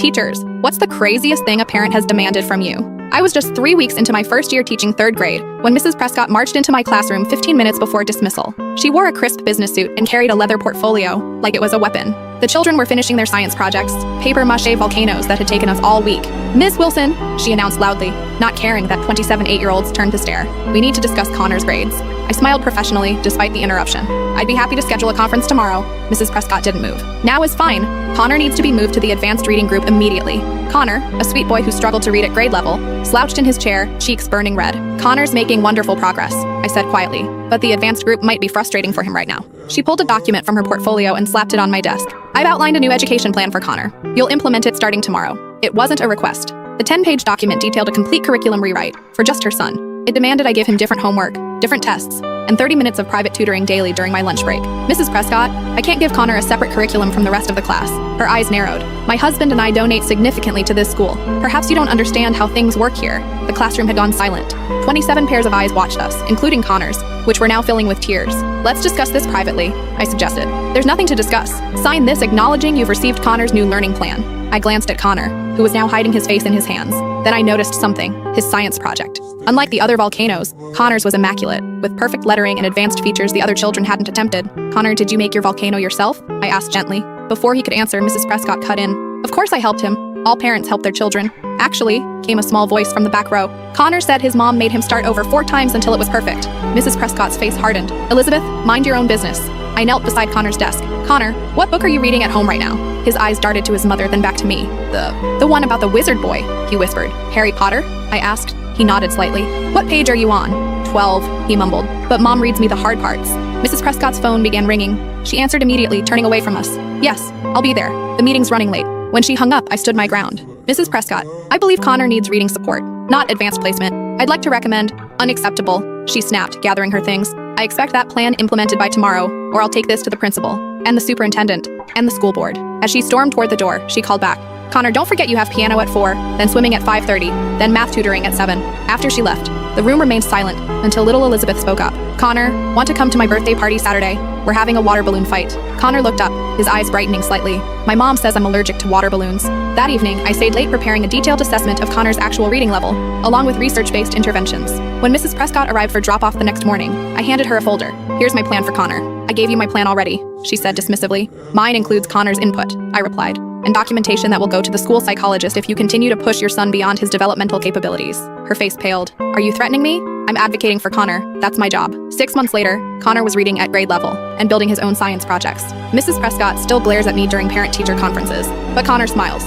Teachers, what's the craziest thing a parent has demanded from you? I was just 3 weeks into my first year teaching 3rd grade when Mrs. Prescott marched into my classroom 15 minutes before dismissal. She wore a crisp business suit and carried a leather portfolio like it was a weapon. The children were finishing their science projects, paper-mache volcanoes that had taken us all week. "Ms. Wilson," she announced loudly, not caring that 27 8-year-olds turned to stare. "We need to discuss Connor's grades." I smiled professionally despite the interruption. "I'd be happy to schedule a conference tomorrow." Mrs. Prescott didn't move. "Now is fine. Connor needs to be moved to the advanced reading group immediately." Connor, a sweet boy who struggled to read at grade level, slouched in his chair, cheeks burning red. "Connor's making wonderful progress," I said quietly, "but the advanced group might be frustrating for him right now." She pulled a document from her portfolio and slapped it on my desk. "I've outlined a new education plan for Connor. You'll implement it starting tomorrow." It wasn't a request. The 10-page document detailed a complete curriculum rewrite for just her son. It demanded I give him different homework, different tests, and 30 minutes of private tutoring daily during my lunch break. "Mrs. Prescott, I can't give Connor a separate curriculum from the rest of the class." Her eyes narrowed. "My husband and I donate significantly to this school. Perhaps you don't understand how things work here." The classroom had gone silent. 27 pairs of eyes watched us, including Connor's, which were now filling with tears. "Let's discuss this privately," I suggested. "There's nothing to discuss. Sign this acknowledging you've received Connor's new learning plan." I glanced at Connor, who was now hiding his face in his hands. Then I noticed something: his science project. Unlike the other volcanoes, Connor's was immaculate, with perfect lettering and advanced features the other children hadn't attempted. "Connor, did you make your volcano yourself?" I asked gently. Before he could answer, Mrs. Prescott cut in. "Of course I helped him. All parents help their children." "Actually," came a small voice from the back row, "Connor said his mom made him start over 4 times until it was perfect." Mrs. Prescott's face hardened. "Elizabeth, mind your own business." I knelt beside Connor's desk. "Connor, what book are you reading at home right now?" His eyes darted to his mother, then back to me. The one about the wizard boy," he whispered. "Harry Potter?" I asked. He nodded slightly. "What page are you on?" 12, he mumbled. "But Mom reads me the hard parts." Mrs. Prescott's phone began ringing. She answered immediately, turning away from us. "Yes, I'll be there. The meeting's running late." When she hung up, I stood my ground. "Mrs. Prescott, I believe Connor needs reading support, not advanced placement. I'd like to recommend—" "Unacceptable," she snapped, gathering her things. "I expect that plan implemented by tomorrow, or I'll take this to the principal, and the superintendent, and the school board." As she stormed toward the door, she called back. "Connor, don't forget you have piano at 4, then swimming at 5:30, then math tutoring at 7. After she left, the room remained silent until little Elizabeth spoke up. "Connor, want to come to my birthday party Saturday? We're having a water balloon fight." Connor looked up, his eyes brightening slightly. "My mom says I'm allergic to water balloons." That evening, I stayed late preparing a detailed assessment of Connor's actual reading level, along with research-based interventions. When Mrs. Prescott arrived for drop-off the next morning, I handed her a folder. "Here's my plan for Connor." "I gave you my plan already," she said dismissively. "Mine includes Connor's input," I replied, "and documentation that will go to the school psychologist if you continue to push your son beyond his developmental capabilities." Her face paled. "Are you threatening me?" "I'm advocating for Connor. That's my job." 6 months later, Connor was reading at grade level and building his own science projects. Mrs. Prescott still glares at me during parent-teacher conferences, but Connor smiles.